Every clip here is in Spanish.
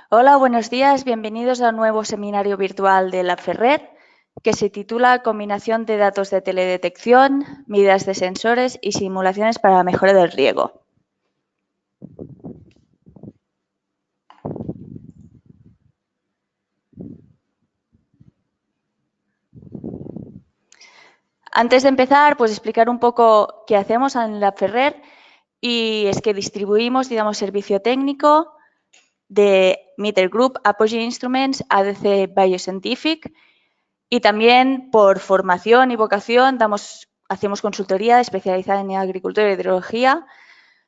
Hola, buenos días. Bienvenidos a un nuevo seminario virtual de la Ferrer que se titula Combinación de datos de teledetección, medidas de sensores y simulaciones para la mejora del riego. Antes de empezar, pues explicar un poco qué hacemos en la Ferrer, y es que distribuimos, digamos, servicio técnico de Meter Group, Apogee Instruments, ADC Bioscientific, y también por formación y vocación hacemos consultoría especializada en agricultura y hidrología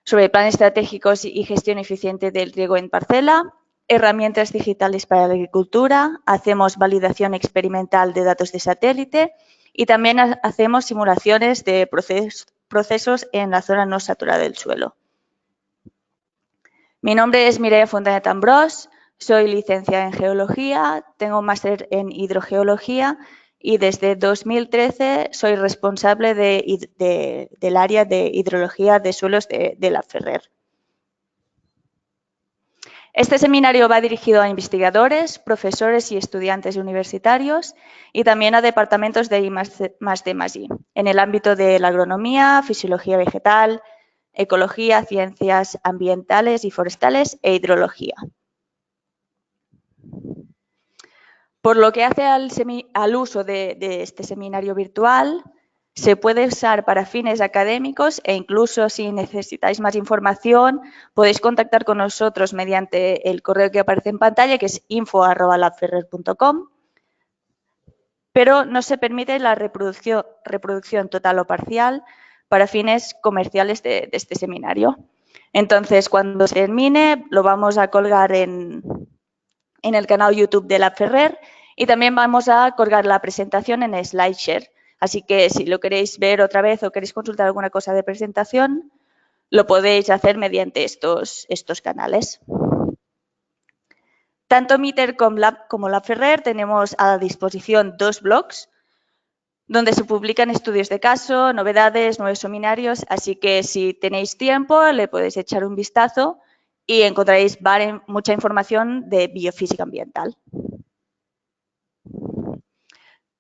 sobre planes estratégicos y gestión eficiente del riego en parcela, herramientas digitales para la agricultura, hacemos validación experimental de datos de satélite y también hacemos simulaciones de procesos en la zona no saturada del suelo. Mi nombre es Mireia Fontanet Ambrós, soy licenciada en Geología, tengo un máster en Hidrogeología y desde 2013 soy responsable del área de Hidrología de Suelos de la Ferrer. Este seminario va dirigido a investigadores, profesores y estudiantes universitarios y también a departamentos de I+D+I en el ámbito de la agronomía, fisiología vegetal, ecología, ciencias ambientales y forestales e hidrología. Por lo que hace al uso de este seminario virtual, se puede usar para fines académicos e incluso si necesitáis más información podéis contactar con nosotros mediante el correo que aparece en pantalla, que es info@laferrer.com, pero no se permite la reproducción total o parcial para fines comerciales de este seminario. Entonces, cuando se termine, lo vamos a colgar en el canal YouTube de la Ferrer y también vamos a colgar la presentación en SlideShare. Así que si lo queréis ver otra vez o queréis consultar alguna cosa de presentación, lo podéis hacer mediante estos canales. Tanto Meter como la Ferrer tenemos a disposición 2 blogs donde se publican estudios de caso, novedades, nuevos seminarios, así que si tenéis tiempo le podéis echar un vistazo y encontraréis mucha información de biofísica ambiental.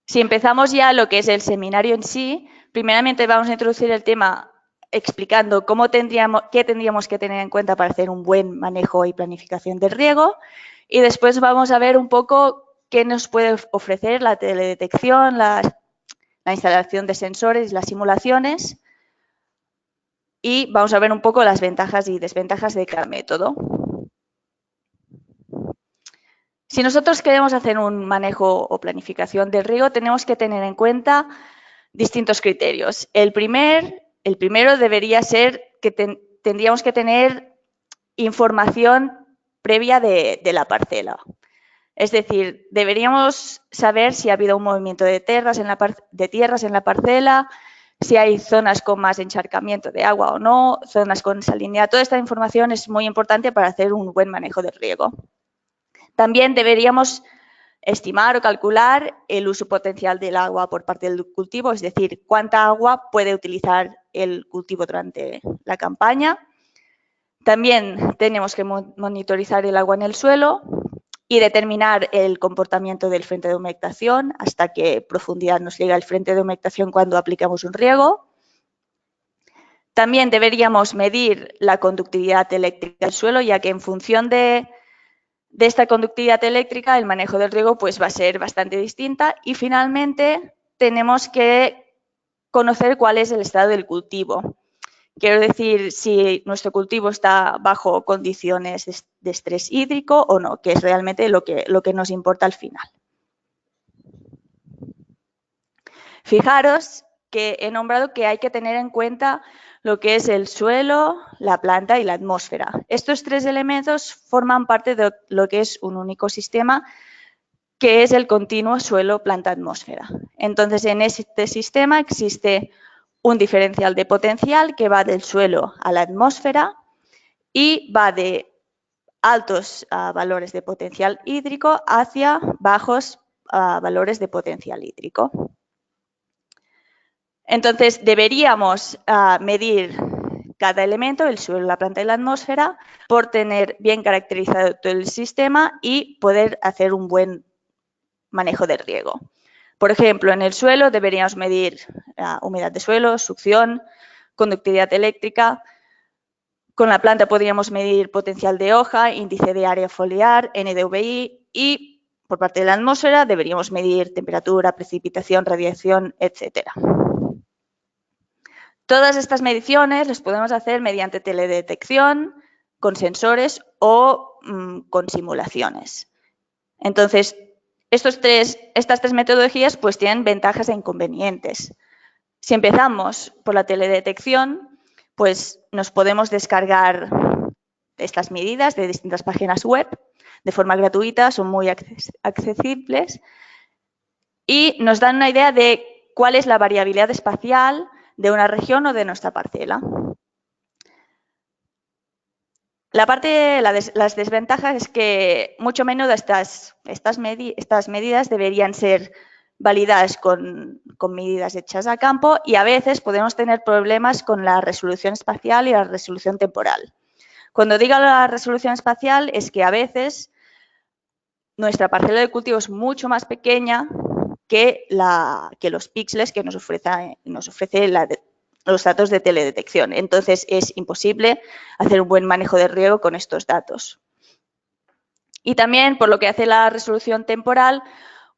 Si empezamos ya lo que es el seminario en sí, primeramente vamos a introducir el tema explicando qué tendríamos que tener en cuenta para hacer un buen manejo y planificación del riego, y después vamos a ver un poco qué nos puede ofrecer la teledetección, la instalación de sensores, las simulaciones, y vamos a ver un poco las ventajas y desventajas de cada método. Si nosotros queremos hacer un manejo o planificación del riego, tenemos que tener en cuenta distintos criterios. El primero debería ser que tendríamos que tener información previa de la parcela. Es decir, deberíamos saber si ha habido un movimiento de tierras en la parcela, si hay zonas con más encharcamiento de agua o no, zonas con salinidad. Toda esta información es muy importante para hacer un buen manejo del riego. También deberíamos estimar o calcular el uso potencial del agua por parte del cultivo, es decir, cuánta agua puede utilizar el cultivo durante la campaña. También tenemos que monitorizar el agua en el suelo y determinar el comportamiento del frente de humectación, hasta qué profundidad nos llega el frente de humectación cuando aplicamos un riego. También deberíamos medir la conductividad eléctrica del suelo, ya que en función de esta conductividad eléctrica el manejo del riego pues va a ser bastante distinta. Y finalmente tenemos que conocer cuál es el estado del cultivo. Quiero decir, si nuestro cultivo está bajo condiciones de estrés hídrico o no, que es realmente lo que nos importa al final. Fijaros que he nombrado que hay que tener en cuenta lo que es el suelo, la planta y la atmósfera. Estos 3 elementos forman parte de lo que es un único sistema, que es el continuo suelo-planta-atmósfera. Entonces, en este sistema existe un diferencial de potencial que va del suelo a la atmósfera y va de altos valores de potencial hídrico hacia bajos valores de potencial hídrico. Entonces, deberíamos medir cada elemento, el suelo, la planta y la atmósfera, por tener bien caracterizado todo el sistema y poder hacer un buen manejo de riego. Por ejemplo, en el suelo deberíamos medir la humedad de suelo, succión, conductividad eléctrica. Con la planta podríamos medir potencial de hoja, índice de área foliar, NDVI y por parte de la atmósfera deberíamos medir temperatura, precipitación, radiación, etc. Todas estas mediciones las podemos hacer mediante teledetección, con sensores o con simulaciones. Entonces, estas tres metodologías pues tienen ventajas e inconvenientes. Si empezamos por la teledetección, pues nos podemos descargar estas medidas de distintas páginas web de forma gratuita, son muy accesibles y nos dan una idea de cuál es la variabilidad espacial de una región o de nuestra parcela. Las desventajas es que mucho menos estas medidas deberían ser validadas con medidas hechas a campo y a veces podemos tener problemas con la resolución espacial y la resolución temporal. Cuando digo la resolución espacial es que a veces nuestra parcela de cultivo es mucho más pequeña que los píxeles que nos ofrece los datos de teledetección. Entonces, es imposible hacer un buen manejo de riego con estos datos. Y también, por lo que hace la resolución temporal,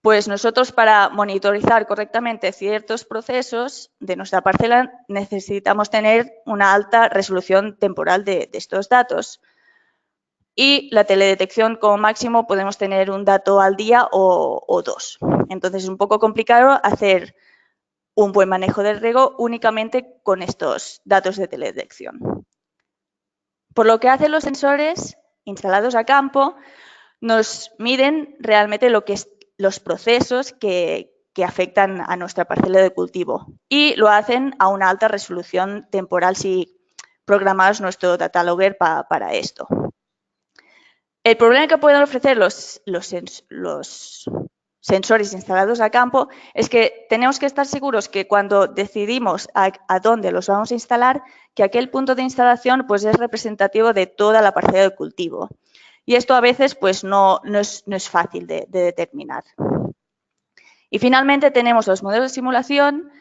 pues nosotros para monitorizar correctamente ciertos procesos de nuestra parcela necesitamos tener una alta resolución temporal de estos datos. Y la teledetección como máximo podemos tener un dato al día o dos. Entonces, es un poco complicado hacer un buen manejo del riego únicamente con estos datos de teledetección. Por lo que hacen los sensores instalados a campo, nos miden realmente los procesos que afectan a nuestra parcela de cultivo y lo hacen a una alta resolución temporal si programamos nuestro data logger para esto. El problema que pueden ofrecer los sensores instalados a campo es que tenemos que estar seguros que cuando decidimos a dónde los vamos a instalar, que aquel punto de instalación pues, es representativo de toda la parcela de cultivo. Y esto a veces pues, no es fácil de determinar. Y finalmente tenemos los modelos de simulación,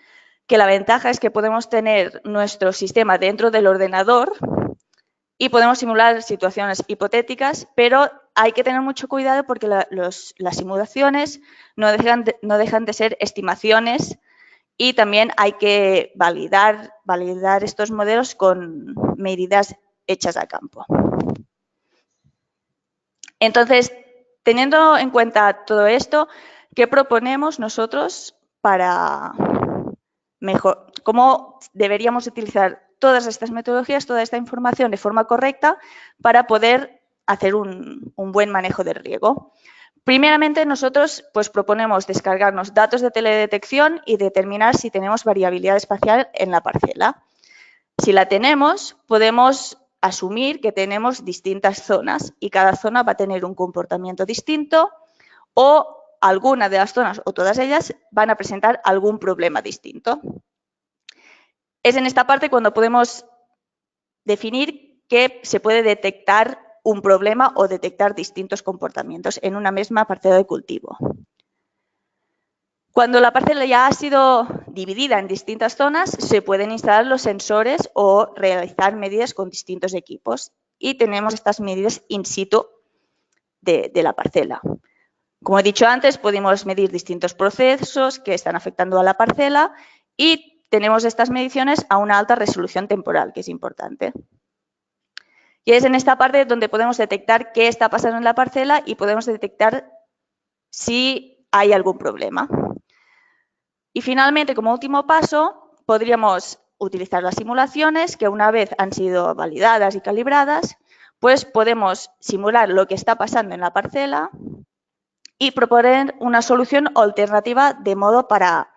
que la ventaja es que podemos tener nuestro sistema dentro del ordenador y podemos simular situaciones hipotéticas, pero hay que tener mucho cuidado porque las simulaciones no dejan de ser estimaciones y también hay que validar estos modelos con medidas hechas a campo. Entonces, teniendo en cuenta todo esto, ¿qué proponemos nosotros para cómo deberíamos utilizar todas estas metodologías, toda esta información de forma correcta para poder hacer un buen manejo del riego? Primeramente, nosotros pues, proponemos descargarnos datos de teledetección y determinar si tenemos variabilidad espacial en la parcela. Si la tenemos, podemos asumir que tenemos distintas zonas y cada zona va a tener un comportamiento distinto o alguna de las zonas o todas ellas van a presentar algún problema distinto. Es en esta parte cuando podemos definir que se puede detectar un problema o detectar distintos comportamientos en una misma parcela de cultivo. Cuando la parcela ya ha sido dividida en distintas zonas, se pueden instalar los sensores o realizar medidas con distintos equipos y tenemos estas medidas in situ de la parcela. Como he dicho antes, podemos medir distintos procesos que están afectando a la parcela y tenemos estas mediciones a una alta resolución temporal, que es importante. Y es en esta parte donde podemos detectar qué está pasando en la parcela y podemos detectar si hay algún problema. Y finalmente, como último paso, podríamos utilizar las simulaciones que una vez han sido validadas y calibradas, pues podemos simular lo que está pasando en la parcela y proponer una solución alternativa de modo para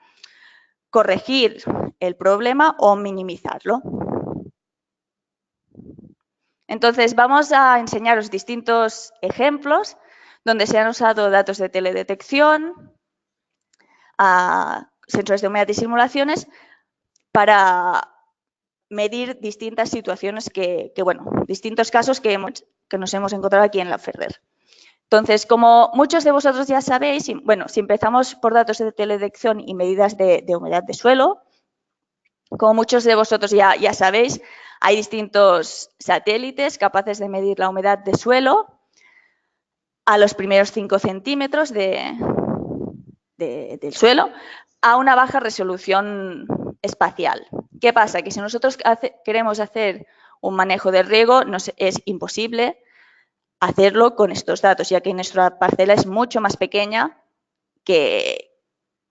corregir el problema o minimizarlo. Entonces, vamos a enseñaros distintos ejemplos donde se han usado datos de teledetección, sensores de humedad y simulaciones para medir distintas situaciones bueno, distintos casos que nos hemos encontrado aquí en la Ferrer. Entonces, como muchos de vosotros ya sabéis, bueno, si empezamos por datos de teledetección y medidas de humedad de suelo, como muchos de vosotros ya sabéis, hay distintos satélites capaces de medir la humedad de suelo a los primeros 5 centímetros del suelo a una baja resolución espacial. ¿Qué pasa? Que si nosotros queremos hacer un manejo de riego, es imposible hacerlo con estos datos, ya que nuestra parcela es mucho más pequeña que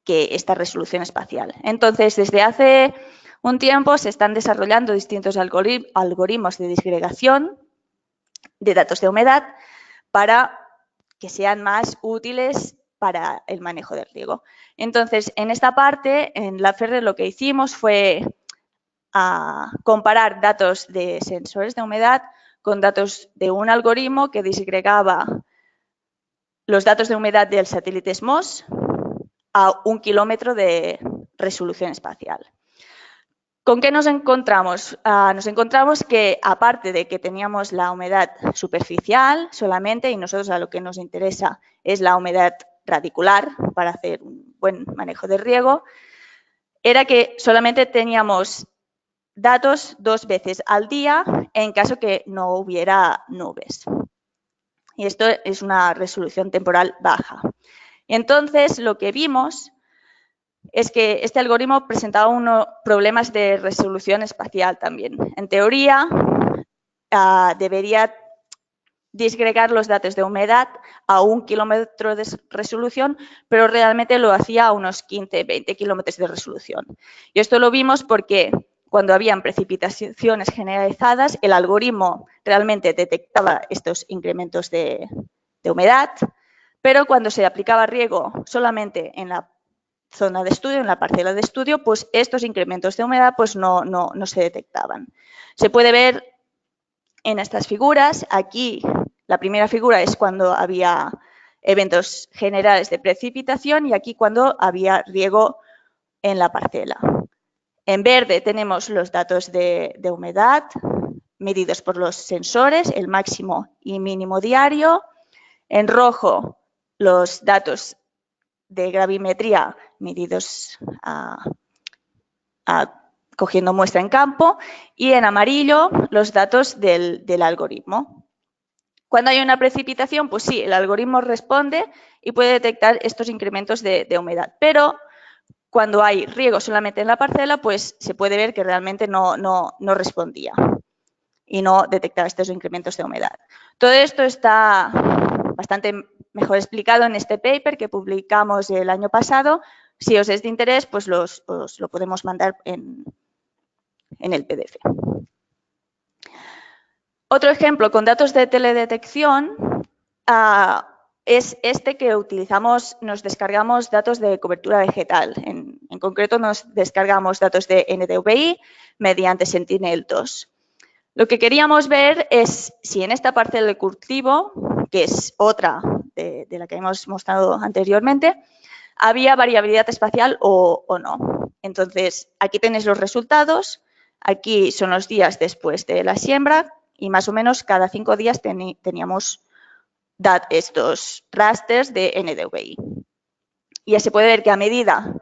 esta resolución espacial. Entonces, desde hace un tiempo se están desarrollando distintos algoritmos de disgregación de datos de humedad para que sean más útiles para el manejo del riego. Entonces, en esta parte, en la Ferrer, lo que hicimos fue comparar datos de sensores de humedad con datos de un algoritmo que disgregaba los datos de humedad del satélite SMOS a 1 kilómetro de resolución espacial. ¿Con qué nos encontramos? Nos encontramos que, aparte de que teníamos la humedad superficial solamente, y nosotros a lo que nos interesa es la humedad radicular para hacer un buen manejo de riego, era que solamente teníamos datos 2 veces al día en caso que no hubiera nubes. Y esto es una resolución temporal baja. Entonces, lo que vimos es que este algoritmo presentaba unos problemas de resolución espacial también. En teoría, debería disgregar los datos de humedad a 1 kilómetro de resolución, pero realmente lo hacía a unos 15-20 kilómetros de resolución. Y esto lo vimos porque cuando habían precipitaciones generalizadas, el algoritmo realmente detectaba estos incrementos de humedad, pero cuando se aplicaba riego solamente en la zona de estudio, en la parcela de estudio, pues estos incrementos de humedad pues no se detectaban. Se puede ver en estas figuras. Aquí la primera figura es cuando había eventos generales de precipitación y aquí cuando había riego en la parcela. En verde tenemos los datos de humedad medidos por los sensores, el máximo y mínimo diario. En rojo, los datos de gravimetría medidos cogiendo muestra en campo, y en amarillo los datos del algoritmo. Cuando hay una precipitación, pues sí, el algoritmo responde y puede detectar estos incrementos de humedad, pero cuando hay riego solamente en la parcela, pues se puede ver que realmente no respondía y no detectaba estos incrementos de humedad. Todo esto está bastante mejor explicado en este paper que publicamos el año pasado. Si os es de interés, pues os lo podemos mandar en el PDF. Otro ejemplo con datos de teledetección es este que utilizamos, nos descargamos datos de cobertura vegetal. En concreto, nos descargamos datos de NDVI mediante Sentinel-2. Lo que queríamos ver es si en esta parcela de cultivo, que es otra de la que hemos mostrado anteriormente, había variabilidad espacial o no. Entonces, aquí tenéis los resultados. Aquí son los días después de la siembra y más o menos cada 5 días teníamos estos rasters de NDVI. Y ya se puede ver que a medida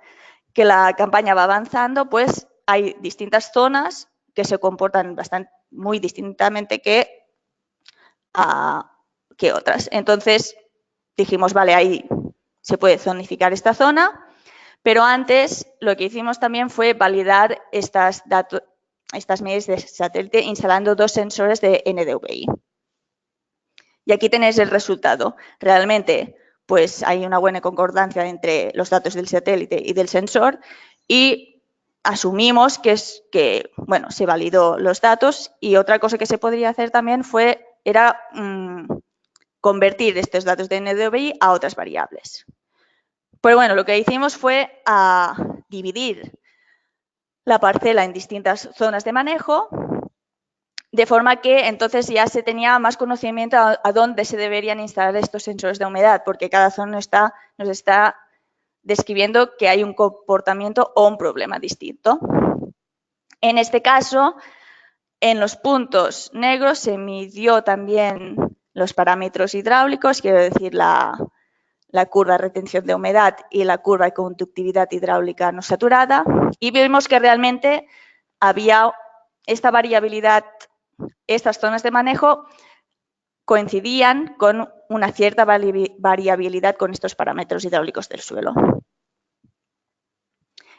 que la campaña va avanzando, pues hay distintas zonas que se comportan muy distintamente que otras. Entonces dijimos, vale, ahí se puede zonificar esta zona, pero antes lo que hicimos también fue validar estas medidas de satélite instalando 2 sensores de NDVI. Y aquí tenéis el resultado. Realmente, pues hay una buena concordancia entre los datos del satélite y del sensor y asumimos que bueno, se validó los datos, y otra cosa que se podría hacer también era convertir estos datos de NDVI a otras variables. Pues bueno, lo que hicimos fue dividir la parcela en distintas zonas de manejo, de forma que entonces ya se tenía más conocimiento a dónde se deberían instalar estos sensores de humedad, porque cada zona nos está describiendo que hay un comportamiento o un problema distinto. En este caso, en los puntos negros se midió también los parámetros hidráulicos, quiero decir la curva de retención de humedad y la curva de conductividad hidráulica no saturada, y vimos que realmente había esta variabilidad, estas zonas de manejo coincidían con una cierta variabilidad con estos parámetros hidráulicos del suelo.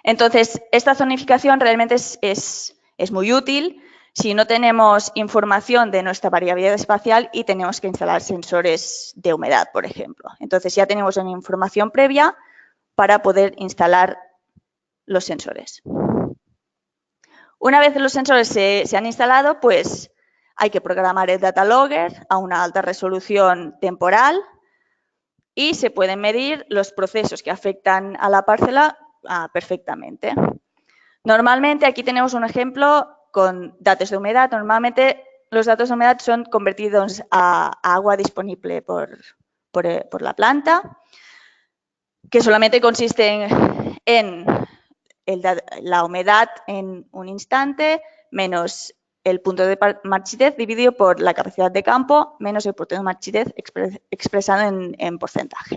Entonces, esta zonificación realmente es muy útil si no tenemos información de nuestra variabilidad espacial y tenemos que instalar sensores de humedad, por ejemplo. Entonces, ya tenemos una información previa para poder instalar los sensores. Una vez los sensores se han instalado, pues hay que programar el data logger a una alta resolución temporal y se pueden medir los procesos que afectan a la parcela perfectamente. Normalmente, aquí tenemos un ejemplo con datos de humedad. Normalmente los datos de humedad son convertidos a agua disponible por la planta, que solamente consiste en la humedad en un instante menos el punto de marchitez dividido por la capacidad de campo menos el punto de marchitez expresado en porcentaje.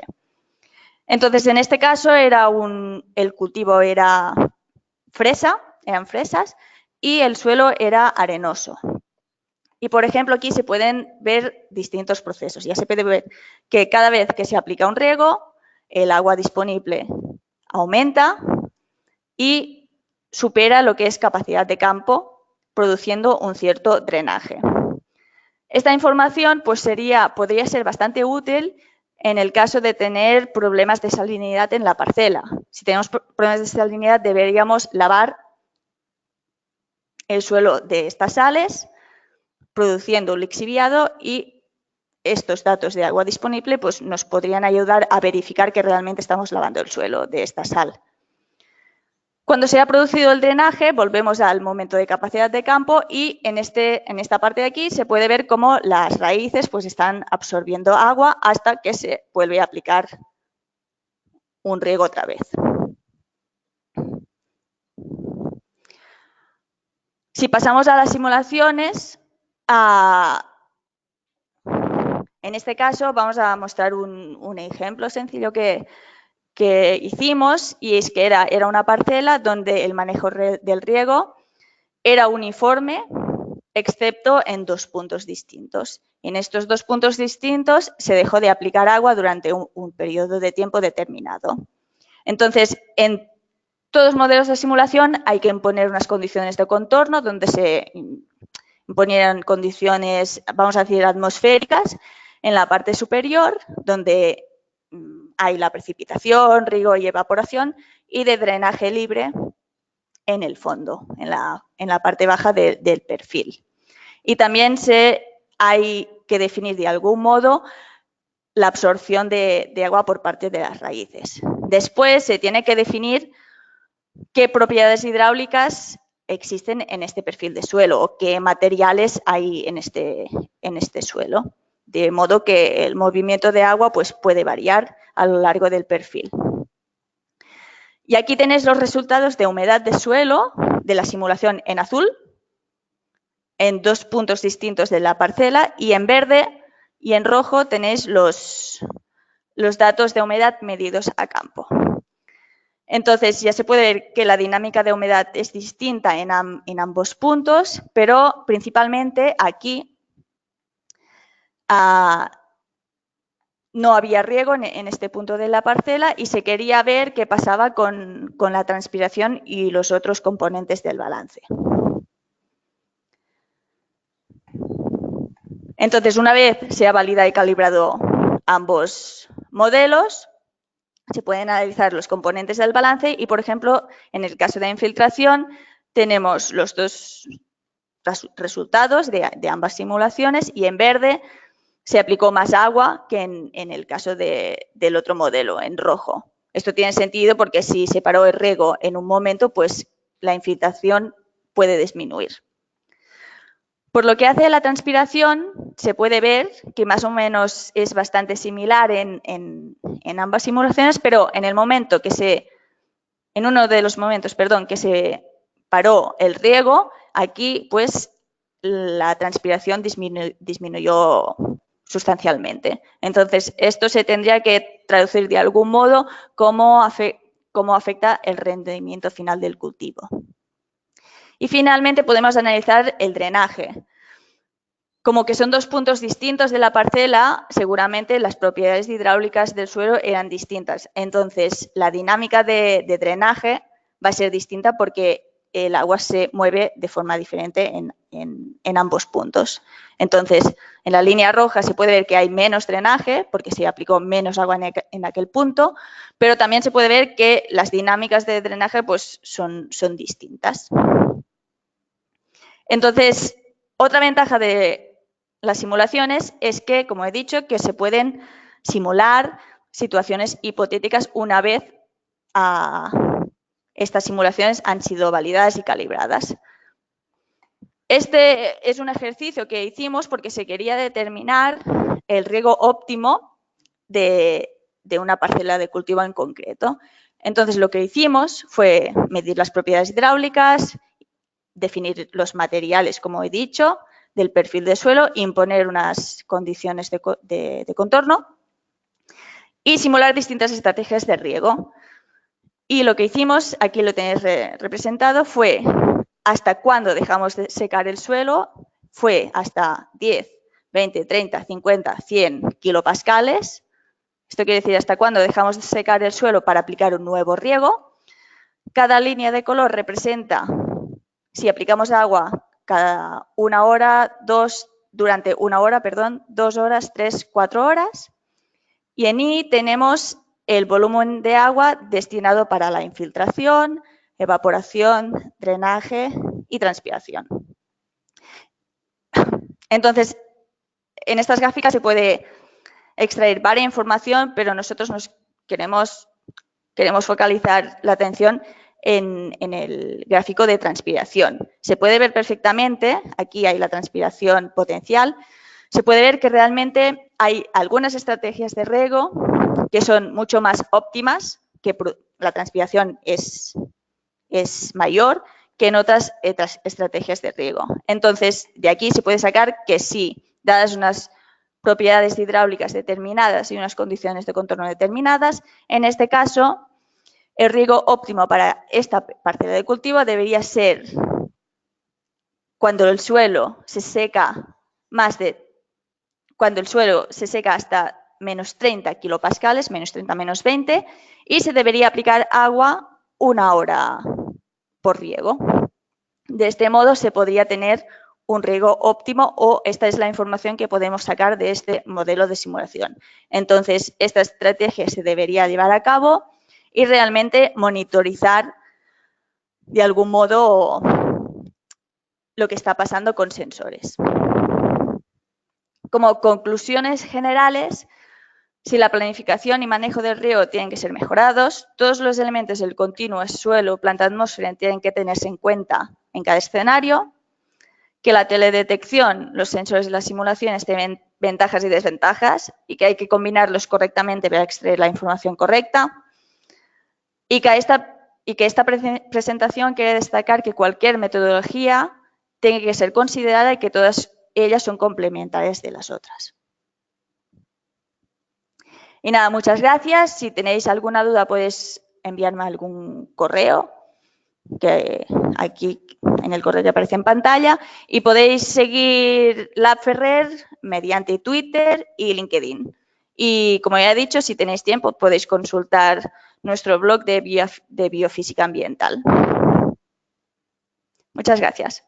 Entonces, en este caso el cultivo era eran fresas y el suelo era arenoso. Y, por ejemplo, aquí se pueden ver distintos procesos. Ya se puede ver que cada vez que se aplica un riego, el agua disponible aumenta y supera lo que es capacidad de campo, produciendo un cierto drenaje. Esta información pues, podría ser bastante útil en el caso de tener problemas de salinidad en la parcela. Si tenemos problemas de salinidad, deberíamos lavar el suelo de estas sales, produciendo un lixiviado, y estos datos de agua disponible pues, nos podrían ayudar a verificar que realmente estamos lavando el suelo de esta sal. Cuando se ha producido el drenaje, volvemos al momento de capacidad de campo y en esta parte de aquí se puede ver cómo las raíces pues, están absorbiendo agua hasta que se vuelve a aplicar un riego otra vez. Si pasamos a las simulaciones, en este caso vamos a mostrar un ejemplo sencillo que hicimos, y es que era una parcela donde el manejo del riego era uniforme, excepto en 2 puntos distintos. En estos 2 puntos distintos se dejó de aplicar agua durante un periodo de tiempo determinado. Entonces, en todos los modelos de simulación hay que imponer unas condiciones de contorno donde se imponieran condiciones, vamos a decir, atmosféricas en la parte superior, donde hay la precipitación, riego y evaporación, y de drenaje libre en el fondo, en la parte baja del perfil. Y también hay que definir de algún modo la absorción de agua por parte de las raíces. Después se tiene que definir qué propiedades hidráulicas existen en este perfil de suelo o qué materiales hay en este suelo, de modo que el movimiento de agua pues, puede variar a lo largo del perfil. Y aquí tenéis los resultados de humedad de suelo de la simulación en azul, en 2 puntos distintos de la parcela, y en verde y en rojo tenéis los datos de humedad medidos a campo. Entonces, ya se puede ver que la dinámica de humedad es distinta en ambos puntos, pero principalmente aquí no había riego en este punto de la parcela y se quería ver qué pasaba con la transpiración y los otros componentes del balance. Entonces, una vez se ha validado y calibrado ambos modelos, se pueden analizar los componentes del balance y, por ejemplo, en el caso de infiltración, tenemos los 2 resultados de ambas simulaciones y en verde se aplicó más agua que en el caso del otro modelo, en rojo. Esto tiene sentido porque si se paró el riego en un momento, pues la infiltración puede disminuir. Por lo que hace a la transpiración, se puede ver que más o menos es bastante similar en ambas simulaciones, pero en uno de los momentos que se paró el riego, aquí pues la transpiración disminuyó sustancialmente. Entonces, esto se tendría que traducir de algún modo cómo afecta el rendimiento final del cultivo. Y finalmente podemos analizar el drenaje. Como que son dos puntos distintos de la parcela, seguramente las propiedades hidráulicas del suelo eran distintas. Entonces, la dinámica de drenaje va a ser distinta porque el agua se mueve de forma diferente en ambos puntos. Entonces, en la línea roja se puede ver que hay menos drenaje porque se aplicó menos agua en aquel punto, pero también se puede ver que las dinámicas de drenaje pues, son distintas. Entonces, otra ventaja de las simulaciones es que, como he dicho, que se pueden simular situaciones hipotéticas una vez estas simulaciones han sido validadas y calibradas. Este es un ejercicio que hicimos porque se quería determinar el riego óptimo de una parcela de cultivo en concreto. Entonces, lo que hicimos fue medir las propiedades hidráulicas, definir los materiales, como he dicho, del perfil de suelo, imponer unas condiciones de contorno y simular distintas estrategias de riego. Y lo que hicimos, aquí lo tenéis representado, fue hasta cuándo dejamos de secar el suelo, fue hasta 10, 20, 30, 50, 100 kilopascales. Esto quiere decir hasta cuándo dejamos de secar el suelo para aplicar un nuevo riego. Cada línea de color representa si aplicamos agua cada una hora, durante una hora, 2 horas, 3, 4 horas. Y en I tenemos el volumen de agua destinado para la infiltración, evaporación, drenaje y transpiración. Entonces, en estas gráficas se puede extraer varias información, pero nosotros queremos focalizar la atención en el gráfico de transpiración. Se puede ver perfectamente, aquí hay la transpiración potencial, se puede ver que realmente hay algunas estrategias de riego que son mucho más óptimas, que la transpiración es mayor que en otras estrategias de riego. Entonces, de aquí se puede sacar que sí, dadas unas propiedades hidráulicas determinadas y unas condiciones de contorno determinadas, en este caso, el riego óptimo para esta parcela de cultivo debería ser cuando el suelo se seca hasta menos 30 kilopascales, menos 30, menos 20, y se debería aplicar agua 1 hora por riego. De este modo se podría tener un riego óptimo o esta es la información que podemos sacar de este modelo de simulación. Entonces, esta estrategia se debería llevar a cabo y realmente monitorizar de algún modo lo que está pasando con sensores. Como conclusiones generales, si la planificación y manejo del riego tienen que ser mejorados, todos los elementos del continuo suelo, planta, atmósfera tienen que tenerse en cuenta en cada escenario, que la teledetección, los sensores de las simulaciones tienen ventajas y desventajas y que hay que combinarlos correctamente para extraer la información correcta. Y que esta presentación quiere destacar que cualquier metodología tiene que ser considerada y que todas ellas son complementarias de las otras. Y nada, muchas gracias. Si tenéis alguna duda podéis enviarme algún correo, que aquí en el correo que aparece en pantalla, y podéis seguir Lab Ferrer mediante Twitter y LinkedIn. Y como ya he dicho, si tenéis tiempo podéis consultar nuestro blog de biofísica ambiental. Muchas gracias.